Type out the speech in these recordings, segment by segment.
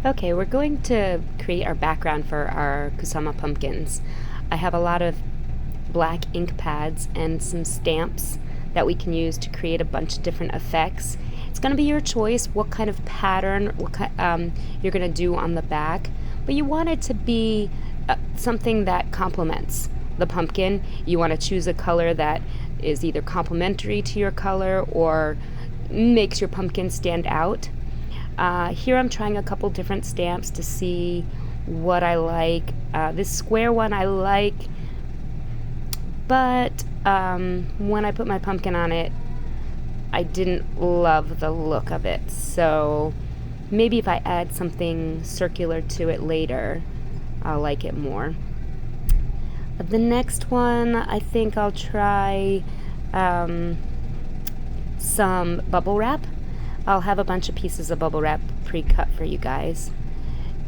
Okay, we're going to create our background for our Kusama pumpkins. I have a lot of black ink pads and some stamps that we can use to create a bunch of different effects. It's going to be your choice what kind of pattern you're going to do on the back, but you want it to be something that complements the pumpkin. You want to choose a color that is either complementary to your color or makes your pumpkin stand out. Here I'm trying a couple different stamps to see what I like. This square one I like, but when I put my pumpkin on it, I didn't love the look of it. So maybe if I add something circular to it later, I'll like it more. The next one, I think I'll try some bubble wrap. I'll have a bunch of pieces of bubble wrap pre-cut for you guys.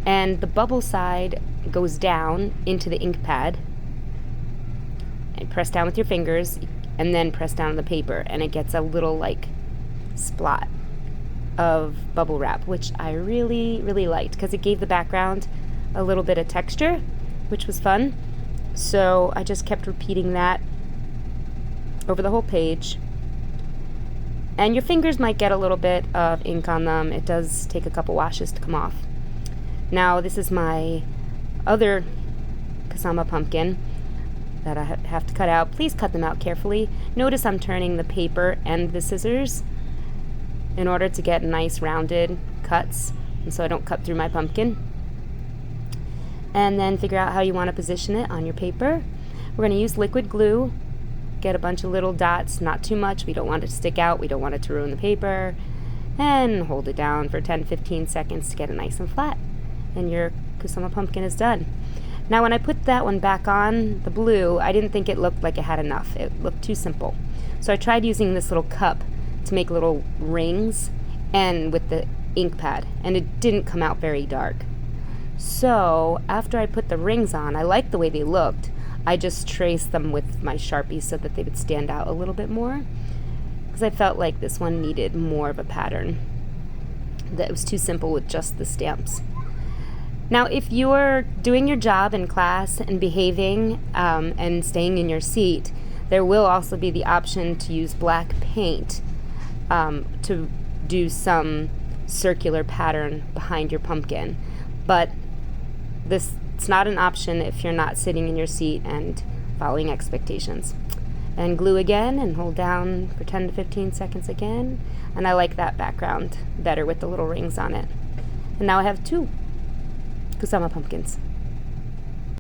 And the bubble side goes down into the ink pad. And press down with your fingers and then press down on the paper, and it gets a little like splot of bubble wrap, which I really, really liked because it gave the background a little bit of texture, which was fun. So I just kept repeating that over the whole page. And your fingers might get a little bit of ink on them. It does take a couple washes to come off. Now this is my other Kusama pumpkin that I have to cut out. Please cut them out carefully. Notice I'm turning the paper and the scissors in order to get nice rounded cuts, and so I don't cut through my pumpkin. And then figure out how you want to position it on your paper. We're going to use liquid glue. Get a bunch of little dots, not too much. We don't want it to stick out. We don't want it to ruin the paper. And hold it down for 10-15 seconds to get it nice and flat. And your Kusama pumpkin is done. Now when I put that one back on, the blue, I didn't think it looked like it had enough. It looked too simple. So I tried using this little cup to make little rings and with the ink pad, and it didn't come out very dark. So after I put the rings on, I liked the way they looked. I just traced them with my Sharpie so that they would stand out a little bit more, because I felt like this one needed more of a pattern. That was too simple with just the stamps. Now, if you're doing your job in class and behaving and staying in your seat, there will also be the option to use black paint to do some circular pattern behind your pumpkin. But it's not an option if you're not sitting in your seat and following expectations. And glue again and hold down for 10 to 15 seconds again. And I like that background better with the little rings on it. And now I have two Kusama pumpkins.